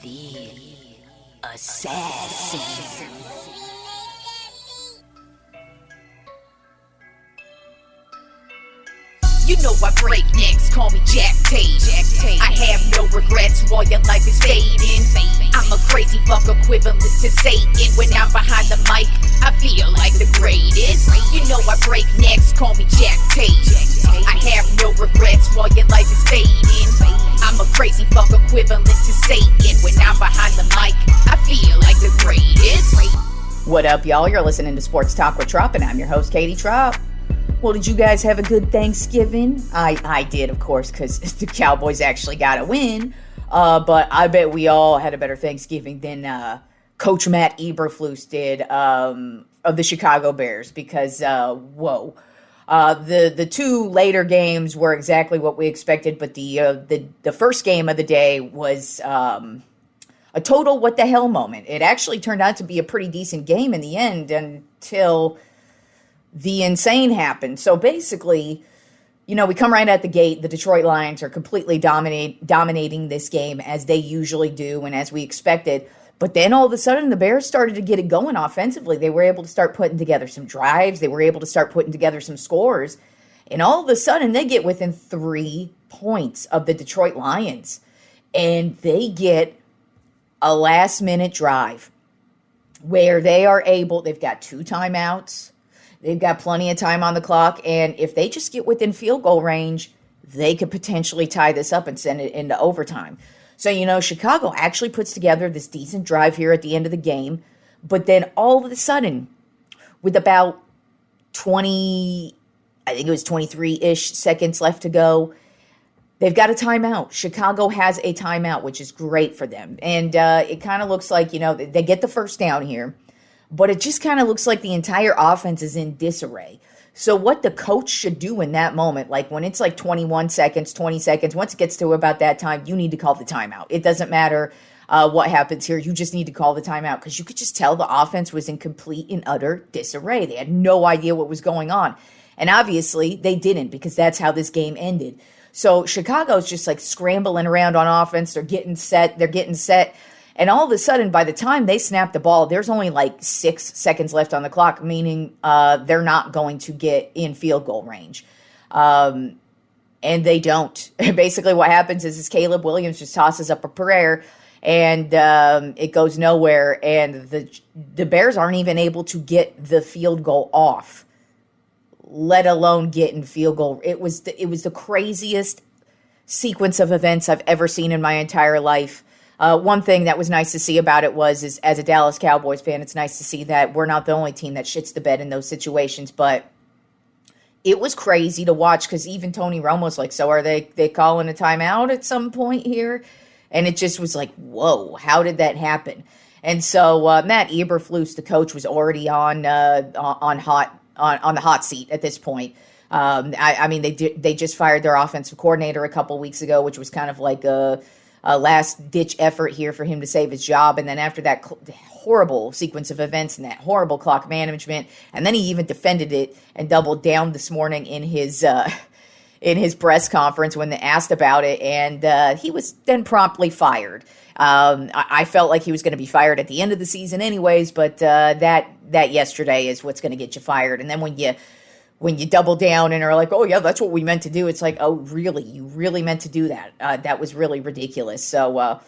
The assassin. You know I break necks, call me Jack Tate. I have no regrets while your life is fading. I'm a crazy fuck equivalent to Satan. When I'm behind the mic, I feel like the greatest. You know I break necks, call me Jack Tate. I have no regrets while your life is fading. I'm a crazy fuck equivalent to Satan. When I'm behind the mic, I feel like the greatest. What up, y'all? You're listening to Sports Talk with Tropp, and I'm your host, Katie Tropp. Well, did you guys have a good Thanksgiving? I did, of course, because the Cowboys actually got a win. But I bet we all had a better Thanksgiving than Coach Matt Eberflus did of the Chicago Bears. Because, whoa. The two later games were exactly what we expected. But the first game of the day was a total what the hell moment. It actually turned out to be a pretty decent game in the end until the insane happened. So basically, you know, we come right at the gate. The Detroit Lions are completely dominating this game as they usually do and as we expected. But then all of a sudden, the Bears started to get it going offensively. They were able to start putting together some drives. They were able to start putting together some scores. And all of a sudden, they get within 3 points of the Detroit Lions. And they get a last-minute drive where they are able, they've got 2 timeouts. They've got plenty of time on the clock, and if they just get within field goal range, they could potentially tie this up and send it into overtime. So, you know, Chicago actually puts together this decent drive here at the end of the game, but then all of a sudden, with about 20, I think it was 23-ish seconds left to go, they've got a timeout. Chicago has a timeout, which is great for them. And it kind of looks like, you know, they get the first down here. But it just kind of looks like the entire offense is in disarray. So what the coach should do in that moment, like when it's like 21 seconds, 20 seconds, once it gets to about that time, you need to call the timeout. It doesn't matter what happens here. You just need to call the timeout because you could just tell the offense was in complete and utter disarray. They had no idea what was going on. And obviously they didn't because that's how this game ended. So Chicago's just like scrambling around on offense. They're getting set. And all of a sudden, by the time they snap the ball, there's only like 6 seconds left on the clock, meaning they're not going to get in field goal range. And they don't. Basically, what happens is Caleb Williams just tosses up a prayer, and it goes nowhere. And the Bears aren't even able to get the field goal off, let alone get in field goal. It was the craziest sequence of events I've ever seen in my entire life. One thing that was nice to see about it is as a Dallas Cowboys fan, it's nice to see that we're not the only team that shits the bed in those situations. But it was crazy to watch because even Tony Romo's like, so are they calling a timeout at some point here? And it just was like, whoa, how did that happen? And so Matt Eberflus, the coach, was already on the hot seat at this point. I mean, they just fired their offensive coordinator a couple weeks ago, which was kind of like a last-ditch effort here for him to save his job. And then after that horrible sequence of events and that horrible clock management, and then he even defended it and doubled down this morning in his press conference when they asked about it, and he was then promptly fired. I felt like he was going to be fired at the end of the season anyways, but that yesterday is what's going to get you fired. And then when you double down and are like, oh, yeah, that's what we meant to do. It's like, oh, really? You really meant to do that? That was really ridiculous. So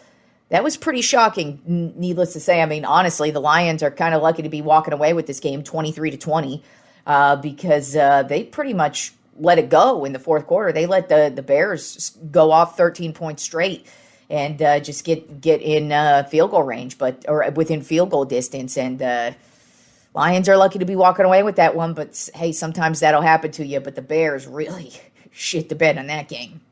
that was pretty shocking, needless to say. I mean, honestly, the Lions are kind of lucky to be walking away with this game 23-20 because they pretty much let it go in the fourth quarter. They let the Bears go off 13 points straight and just get in field goal range, or within field goal distance. And Lions are lucky to be walking away with that one, but hey, sometimes that'll happen to you. But the Bears really shit the bed on that game.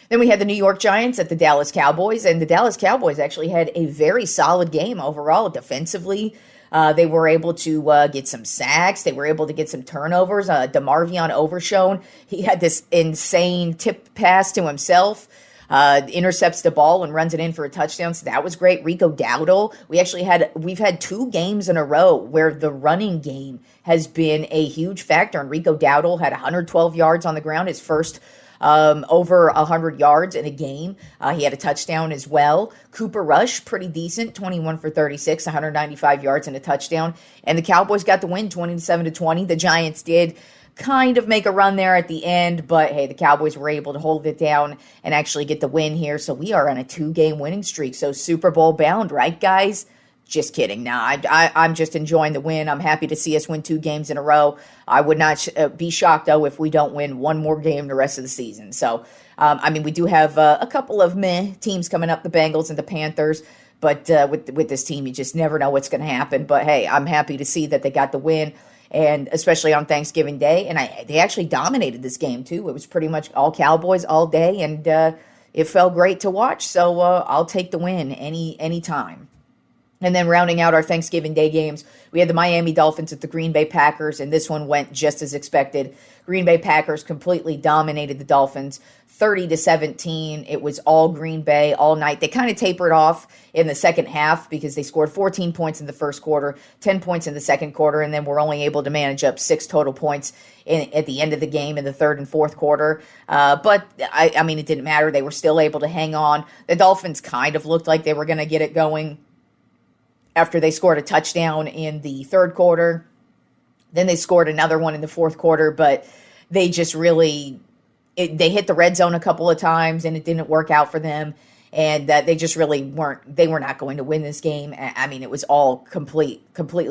Then we had the New York Giants at the Dallas Cowboys, and the Dallas Cowboys actually had a very solid game overall defensively. They were able to get some sacks. They were able to get some turnovers. DeMarvion Overshown, he had this insane tip pass to himself. Intercepts the ball and runs it in for a touchdown. So that was great. Rico Dowdle. We've had 2 games in a row where the running game has been a huge factor. And Rico Dowdle had 112 yards on the ground, his first over 100 yards in a game. He had a touchdown as well. Cooper Rush, pretty decent, 21 for 36, 195 yards and a touchdown. And the Cowboys got the win, 27-20. The Giants did kind of make a run there at the end, but hey, the Cowboys were able to hold it down and actually get the win here. So we are on a 2-game winning streak. So Super Bowl bound, right, guys? Just kidding. Now, I'm just enjoying the win. I'm happy to see us win 2 games in a row. I would not be shocked, though, if we don't win one more game the rest of the season. So, we do have a couple of meh teams coming up, the Bengals and the Panthers. But with this team, you just never know what's going to happen. But, hey, I'm happy to see that they got the win, and especially on Thanksgiving Day. And they actually dominated this game, too. It was pretty much all Cowboys all day, and it felt great to watch. So I'll take the win any time. And then rounding out our Thanksgiving Day games, we had the Miami Dolphins at the Green Bay Packers, and this one went just as expected. Green Bay Packers completely dominated the Dolphins, 30-17. It was all Green Bay all night. They kind of tapered off in the second half because they scored 14 points in the first quarter, 10 points in the second quarter, and then were only able to manage up 6 total points at the end of the game in the third and fourth quarter. But it didn't matter. They were still able to hang on. The Dolphins kind of looked like they were going to get it going after they scored a touchdown in the third quarter. Then they scored another one in the fourth quarter, but they just really, they hit the red zone a couple of times, and it didn't work out for them. And they just really they were not going to win this game. It was all completely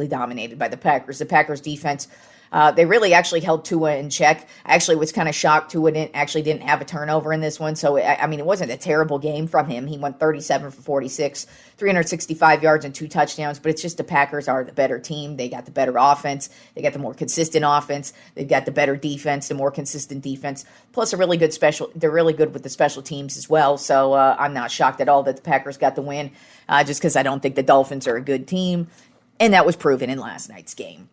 dominated by the Packers. The Packers defense, they really actually held Tua in check. I actually was kind of shocked Tua didn't have a turnover in this one. So, it wasn't a terrible game from him. He went 37 for 46, 365 yards and 2 touchdowns. But it's just the Packers are the better team. They got the better offense. They got the more consistent offense. They've got the better defense, the more consistent defense. Plus, they're really good with the special teams as well. So, I'm not shocked at all that the Packers got the win, just because I don't think the Dolphins are a good team. And that was proven in last night's game.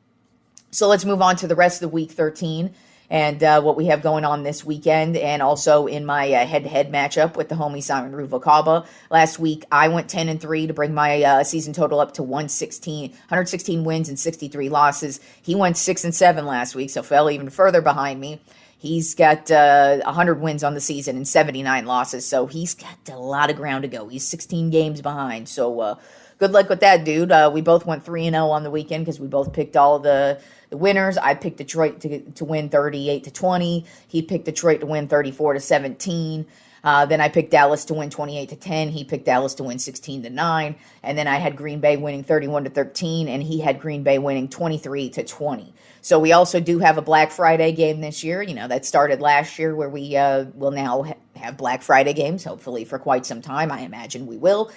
So let's move on to the rest of the Week 13 and what we have going on this weekend, and also in my head-to-head matchup with the homie Simon Ruvalcaba. Last week, I went 10-3 to bring my season total up to 116 wins and 63 losses. He went 6-7 last week, so fell even further behind me. He's got 100 wins on the season and 79 losses, so he's got a lot of ground to go. He's 16 games behind, so good luck with that, dude. We both went 3-0 on the weekend because we both picked all the winners. I picked Detroit to win 38-20. He picked Detroit to win 34-17. Then I picked Dallas to win 28-10. He picked Dallas to win 16-9. And then I had Green Bay winning 31-13, and he had Green Bay winning 23-20. So we also do have a Black Friday game this year. That started last year, where we will now have Black Friday games, hopefully for quite some time. I imagine we will.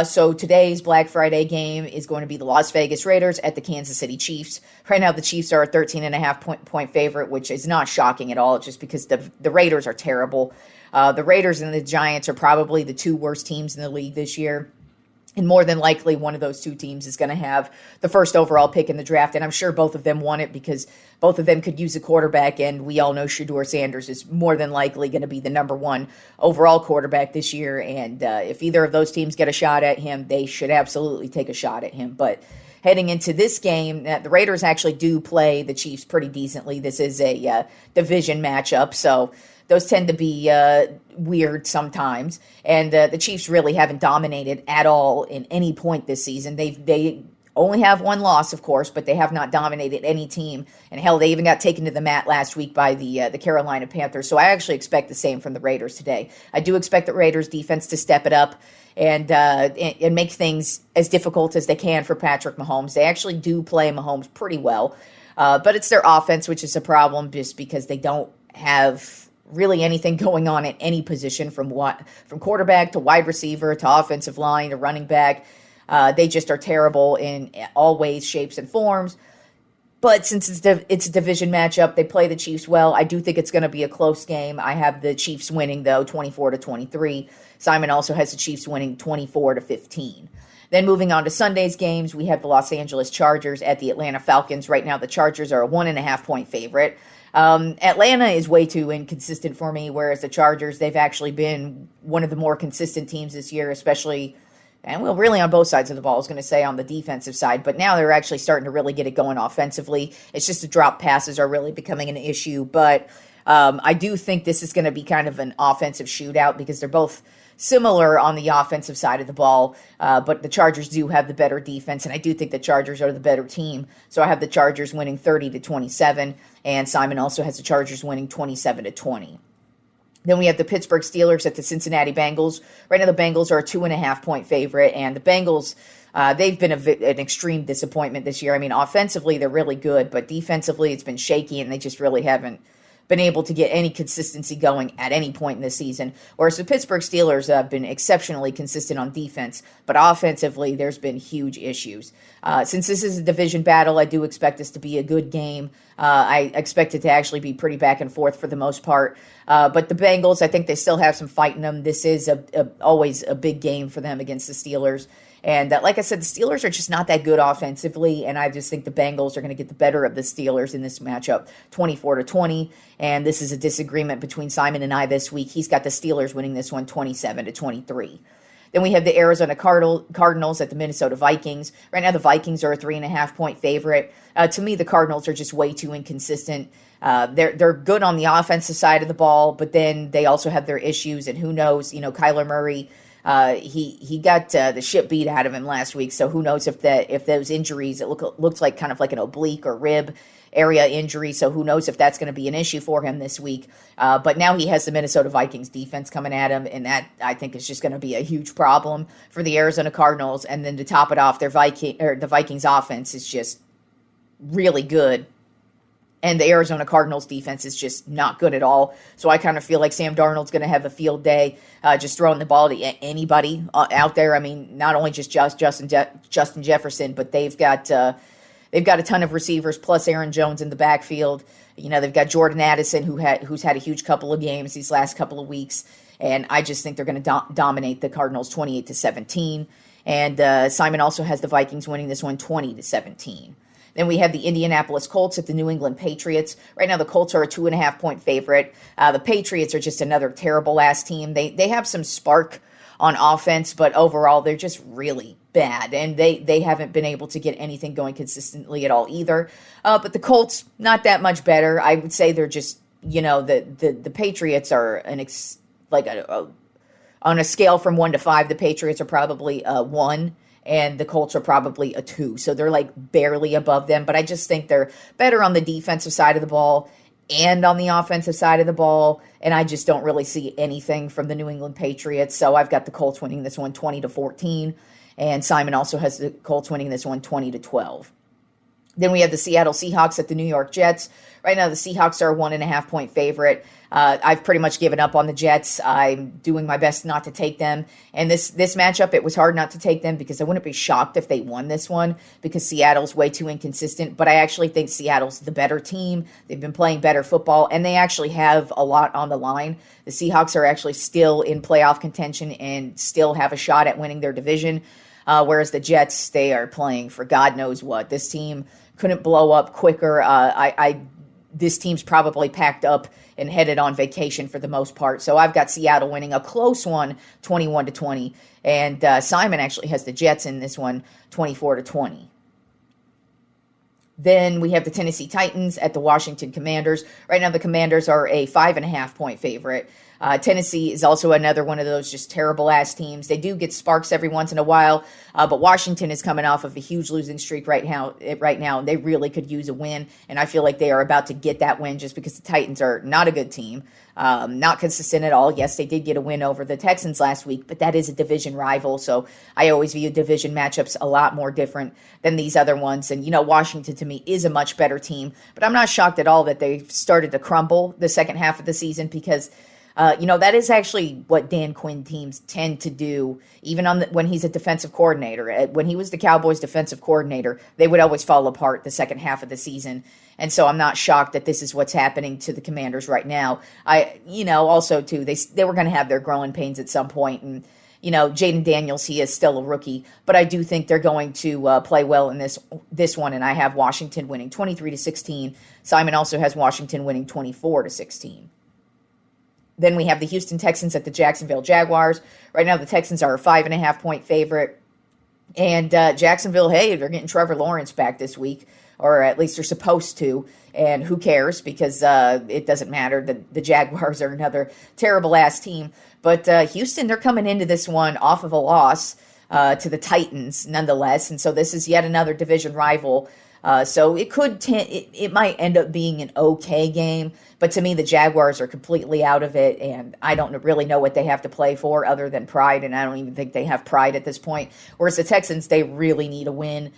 So today's Black Friday game is going to be the Las Vegas Raiders at the Kansas City Chiefs. Right now, the Chiefs are a 13.5 point favorite, which is not shocking at all, just because the Raiders are terrible. The Raiders and the Giants are probably the 2 worst teams in the league this year. And more than likely, one of those 2 teams is going to have the first overall pick in the draft. And I'm sure both of them want it because both of them could use a quarterback. And we all know Shedeur Sanders is more than likely going to be the number 1 overall quarterback this year. And if either of those teams get a shot at him, they should absolutely take a shot at him. But heading into this game, the Raiders actually do play the Chiefs pretty decently. This is a division matchup. So those tend to be weird sometimes. And the Chiefs really haven't dominated at all in any point this season. They only have 1 loss, of course, but they have not dominated any team. And hell, they even got taken to the mat last week by the Carolina Panthers. So I actually expect the same from the Raiders today. I do expect the Raiders defense to step it up and make things as difficult as they can for Patrick Mahomes. They actually do play Mahomes pretty well. But it's their offense, which is a problem just because they don't have really anything going on at any position from quarterback to wide receiver to offensive line to running back. They just are terrible in all ways, shapes, and forms. But since it's a division matchup, they play the Chiefs well. I do think it's going to be a close game. I have the Chiefs winning, though, 24-23. Simon also has the Chiefs winning 24-15. Then moving on to Sunday's games, we have the Los Angeles Chargers at the Atlanta Falcons. Right now, the Chargers are a 1.5 point favorite. Atlanta is way too inconsistent for me, whereas the Chargers, they've actually been one of the more consistent teams this year, especially, and well, really on both sides of the ball, I was going to say on the defensive side, but now they're actually starting to really get it going offensively. It's just the drop passes are really becoming an issue, but I do think this is going to be kind of an offensive shootout because they're both similar on the offensive side of the ball, but the Chargers do have the better defense, and I do think the Chargers are the better team. So I have the Chargers winning 30-27, and Simon also has the Chargers winning 27-20. Then we have the Pittsburgh Steelers at the Cincinnati Bengals. Right now the Bengals are a 2.5-point favorite, and the Bengals, they've been an extreme disappointment this year. I mean, offensively they're really good, but defensively it's been shaky, and they just really haven't been able to get any consistency going at any point in the season, whereas the Pittsburgh Steelers have been exceptionally consistent on defense, but offensively there's been huge issues. Since this is a division battle, I do expect this to be a good game. I expect it to actually be pretty back and forth for the most part, but the Bengals, I think they still have some fight in them. This is always a big game for them against the Steelers. And like I said, the Steelers are just not that good offensively, and I just think the Bengals are going to get the better of the Steelers in this matchup, 24-20. And this is a disagreement between Simon and I this week. He's got the Steelers winning this one, 27-23. Then we have the Arizona Cardinals at the Minnesota Vikings. Right now, the Vikings are a 3.5-point favorite. To me, the Cardinals are just way too inconsistent. They're good on the offensive side of the ball, but then they also have their issues. And who knows? You know, Kyler Murray. He got the shit beat out of him last week, so who knows if those injuries, it looked like kind of like an oblique or rib area injury, so who knows if that's going to be an issue for him this week. But now he has the Minnesota Vikings defense coming at him, and that I think is just going to be a huge problem for the Arizona Cardinals. And then to top it off, the Vikings offense is just really good. And the Arizona Cardinals defense is just not good at all. So I kind of feel like Sam Darnold's going to have a field day, just throwing the ball to anybody out there. I mean, not only just Justin Jefferson, but they've got a ton of receivers plus Aaron Jones in the backfield. You know, they've got Jordan Addison who's had a huge couple of games these last couple of weeks, and I just think they're going to dominate the Cardinals 28-17. And Simon also has the Vikings winning this one 20-17. Then we have the Indianapolis Colts at the New England Patriots. Right now, the Colts are a 2.5-point favorite. The Patriots are just another terrible-ass team. They have some spark on offense, but overall, they're just really bad, and they haven't been able to get anything going consistently at all either. But the Colts, not that much better. I would say they're just, you know, the Patriots are on a scale from 1 to 5, the Patriots are probably a 1. And the Colts are probably a 2. So they're like barely above them. But I just think they're better on the defensive side of the ball and on the offensive side of the ball. And I just don't really see anything from the New England Patriots. So I've got the Colts winning this one 20-14. And Simon also has the Colts winning this one 20-12. Then we have the Seattle Seahawks at the New York Jets. Right now, the Seahawks are a 1.5-point favorite. I've pretty much given up on the Jets. I'm doing my best not to take them. And this matchup, it was hard not to take them because I wouldn't be shocked if they won this one because Seattle's way too inconsistent. But I actually think Seattle's the better team. They've been playing better football, and they actually have a lot on the line. The Seahawks are actually still in playoff contention and still have a shot at winning their division. Whereas the Jets, they are playing for God knows what. This team couldn't blow up quicker. This team's probably packed up and headed on vacation for the most part. So I've got Seattle winning a close one, 21-20. And Simon actually has the Jets in this one, 24-20. Then we have the Tennessee Titans at the Washington Commanders. Right now, the Commanders are a 5.5-point favorite. Tennessee is also another one of those just terrible-ass teams. They do get sparks every once in a while, but Washington is coming off of a huge losing streak right now, and they really could use a win, and I feel like they are about to get that win just because the Titans are not a good team, not consistent at all. Yes, they did get a win over the Texans last week, but that is a division rival, so I always view division matchups a lot more different than these other ones, and, you know, Washington to me is a much better team, but I'm not shocked at all that they started to crumble the second half of the season because that is actually what Dan Quinn teams tend to do, even when he's a defensive coordinator. When he was the Cowboys defensive coordinator, they would always fall apart the second half of the season. And so I'm not shocked that this is what's happening to the Commanders right now. Also, too, they were going to have their growing pains at some point. And, Jaden Daniels, he is still a rookie. But I do think they're going to play well in this one. And I have Washington winning 23-16. Simon also has Washington winning 24-16. Then we have the Houston Texans at the Jacksonville Jaguars. Right now, the Texans are a 5.5-point favorite. And Jacksonville, hey, they're getting Trevor Lawrence back this week. or at least they're supposed to. And who cares, because it doesn't matter. The Jaguars are another terrible-ass team. But Houston, they're coming into this one off of a loss to the Titans, nonetheless. And so this is yet another division rival. So it might end up being an okay game. But to me, the Jaguars are completely out of it, and I don't really know what they have to play for other than pride, and I don't even think they have pride at this point. Whereas the Texans, they really need a win.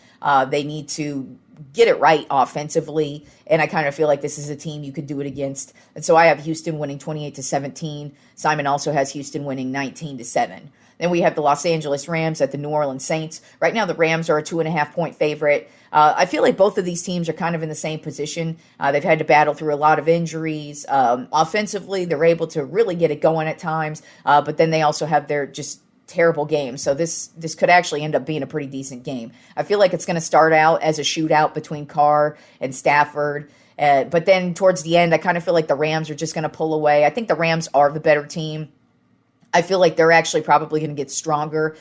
They need to get it right offensively, and I kind of feel like this is a team you could do it against. And so I have Houston winning 28-17. Simon also has Houston winning 19-7. Then we have the Los Angeles Rams at the New Orleans Saints. Right now, the Rams are a 2.5-point favorite. I feel like both of these teams are kind of in the same position. They've had to battle through a lot of injuries. Offensively, they're able to really get it going at times, but then they also have their just terrible games. So this could actually end up being a pretty decent game. I feel like it's going to start out as a shootout between Carr and Stafford. But then towards the end, I kind of feel like the Rams are just going to pull away. I think the Rams are the better team. I feel like they're actually probably going to get stronger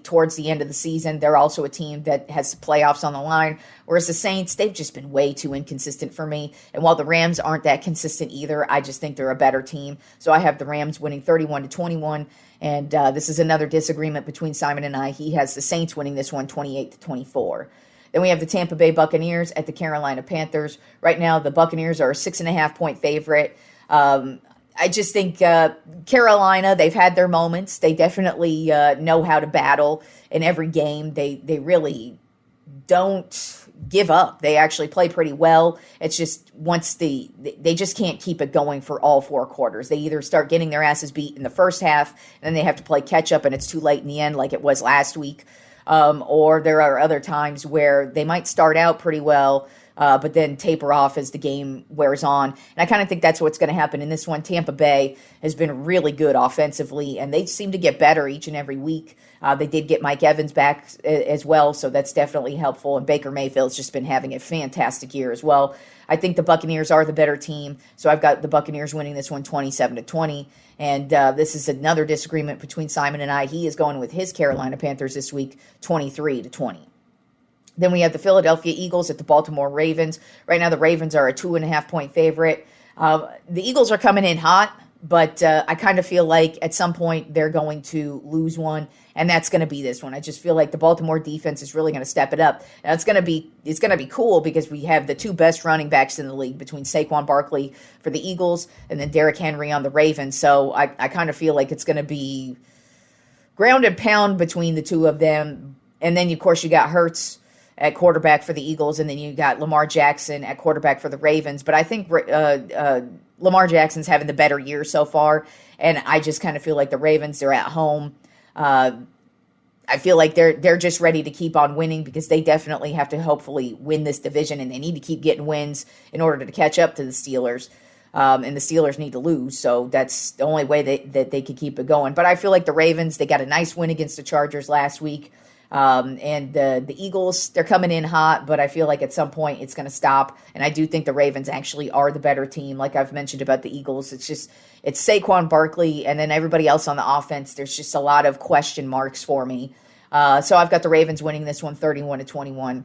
towards the end of the season. They're also a team that has playoffs on the line, whereas the Saints, they've just been way too inconsistent for me. And while the Rams aren't that consistent either, I just think they're a better team. So I have the Rams winning 31-21, and this is another disagreement between Simon and I. He has the Saints winning this one 28-24. Then we have the Tampa Bay Buccaneers at the Carolina Panthers. Right now, the Buccaneers are a 6.5-point favorite. I just think Carolina, they've had their moments. They definitely know how to battle in every game. They really don't give up. They actually play pretty well. It's just they just can't keep it going for all 4 quarters. They either start getting their asses beat in the first half, and then they have to play catch up, and it's too late in the end like it was last week. Or there are other times where they might start out pretty well, but then taper off as the game wears on. And I kind of think that's what's going to happen in this one. Tampa Bay has been really good offensively, and they seem to get better each and every week. They did get Mike Evans back as well, so that's definitely helpful. And Baker Mayfield's just been having a fantastic year as well. I think the Buccaneers are the better team, so I've got the Buccaneers winning this one 27-20. And this is another disagreement between Simon and I. He is going with his Carolina Panthers this week 23-20. Then we have the Philadelphia Eagles at the Baltimore Ravens. Right now, the Ravens are a 2.5-point favorite. The Eagles are coming in hot, but I kind of feel like at some point they're going to lose one, and that's going to be this one. I just feel like the Baltimore defense is really going to step it up. Now it's going to be cool because we have the 2 best running backs in the league between Saquon Barkley for the Eagles and then Derrick Henry on the Ravens. So I kind of feel like it's going to be ground and pound between the 2 of them. And then, of course, you got Hurts at quarterback for the Eagles, and then you got Lamar Jackson at quarterback for the Ravens. But I think Lamar Jackson's having the better year so far, and I just kind of feel like the Ravens, they're at home. I feel like they're just ready to keep on winning because they definitely have to hopefully win this division, and they need to keep getting wins in order to catch up to the Steelers. And the Steelers need to lose, so that's the only way that they could keep it going. But I feel like the Ravens, they got a nice win against the Chargers last week. And the Eagles, they're coming in hot, but I feel like at some point it's going to stop. And I do think the Ravens actually are the better team. Like I've mentioned about the Eagles, it's Saquon Barkley, and then everybody else on the offense. There's just a lot of question marks for me. So I've got the Ravens winning this one 31-21.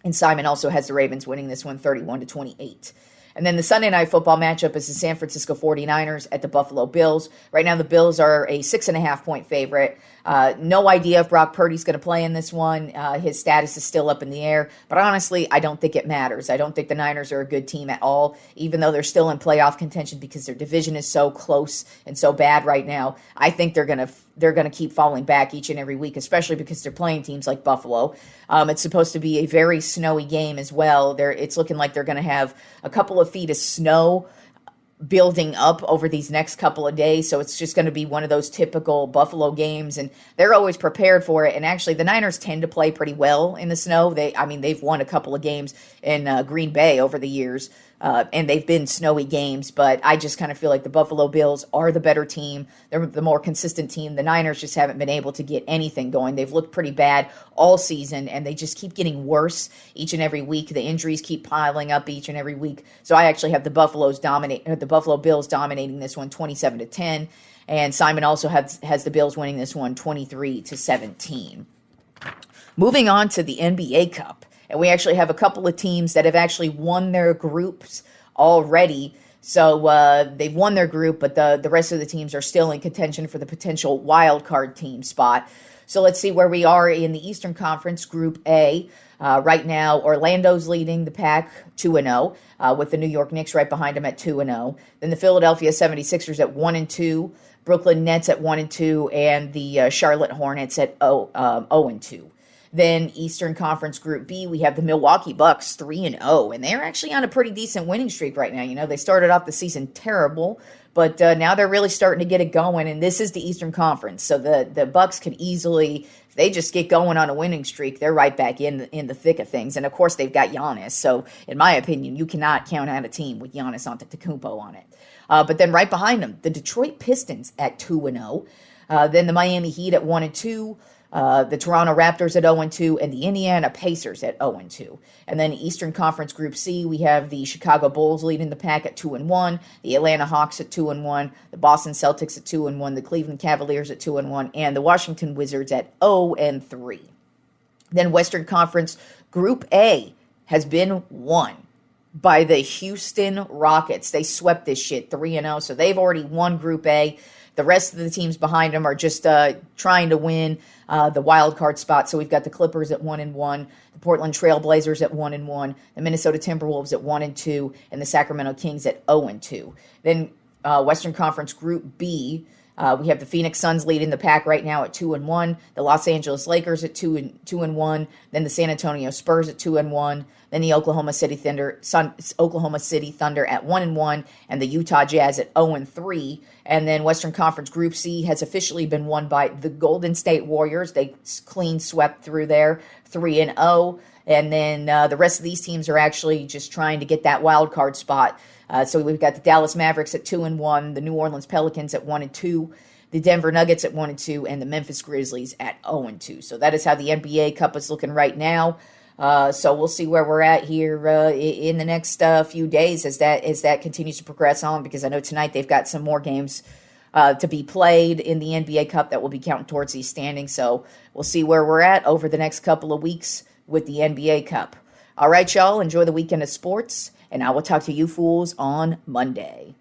And Simon also has the Ravens winning this one 31-28. And then the Sunday Night Football matchup is the San Francisco 49ers at the Buffalo Bills. Right now, the Bills are a 6.5-point favorite. No idea if Brock Purdy's going to play in this one. His status is still up in the air. But honestly, I don't think it matters. I don't think the Niners are a good team at all, even though they're still in playoff contention because their division is so close and so bad right now. I think they're going to keep falling back each and every week, especially because they're playing teams like Buffalo. It's supposed to be a very snowy game as well. It's looking like they're going to have a couple of feet of snow building up over these next couple of days. So it's just going to be one of those typical Buffalo games, and they're always prepared for it. And actually, the Niners tend to play pretty well in the snow. They've won a couple of games in Green Bay over the years, and they've been snowy games. But I just kind of feel like the Buffalo Bills are the better team. They're the more consistent team. The Niners just haven't been able to get anything going. They've looked pretty bad all season, and they just keep getting worse each and every week. The injuries keep piling up each and every week. So I actually have the Buffalo Bills dominating this one 27-10. And Simon also has the Bills winning this one 23-17. Moving on to the NBA Cup. And we actually have a couple of teams that have actually won their groups already. So they've won their group, but the rest of the teams are still in contention for the potential wild card team spot. So let's see where we are in the Eastern Conference, Group A. Right now, Orlando's leading the pack 2-0, with the New York Knicks right behind them at 2-0. Then the Philadelphia 76ers at 1-2, Brooklyn Nets at 1-2, and the Charlotte Hornets at 0-2. Then Eastern Conference Group B, we have the Milwaukee Bucks 3-0, and they're actually on a pretty decent winning streak right now. You know, they started off the season terrible, but now they're really starting to get it going, and this is the Eastern Conference. So the Bucks can easily, if they just get going on a winning streak, they're right back in the thick of things. And of course, they've got Giannis. So in my opinion, you cannot count out a team with Giannis Antetokounmpo on it. But then right behind them, the Detroit Pistons at 2-0, then the Miami Heat at 1-2. The Toronto Raptors at 0-2, and the Indiana Pacers at 0-2. And then Eastern Conference Group C, we have the Chicago Bulls leading the pack at 2-1, the Atlanta Hawks at 2-1, the Boston Celtics at 2-1, the Cleveland Cavaliers at 2-1, and the Washington Wizards at 0-3. Then Western Conference Group A has been won by the Houston Rockets. They swept this shit 3-0, so they've already won Group A. The rest of the teams behind them are just trying to win the wild card spot. So we've got the Clippers at 1-1, the Portland Trail Blazers at 1-1, the Minnesota Timberwolves at 1-2, and the Sacramento Kings at 0-2. Then Western Conference Group B, we have the Phoenix Suns leading the pack right now at 2-1, the Los Angeles Lakers at 2-1, then the San Antonio Spurs at 2-1, then the Oklahoma City Thunder at 1-1, and the Utah Jazz at 0-3. And then Western Conference Group C has officially been won by the Golden State Warriors. They clean swept through there, 3-0. And then the rest of these teams are actually just trying to get that wild card spot. So we've got the Dallas Mavericks at 2-1, the New Orleans Pelicans at 1-2, the Denver Nuggets at 1-2, and the Memphis Grizzlies at 0-2. So that is how the NBA Cup is looking right now. So we'll see where we're at here in the next few days as that continues to progress on, because I know tonight they've got some more games to be played in the NBA Cup that will be counting towards these standings. So we'll see where we're at over the next couple of weeks with the NBA Cup. All right, y'all, enjoy the weekend of sports, and I will talk to you fools on Monday.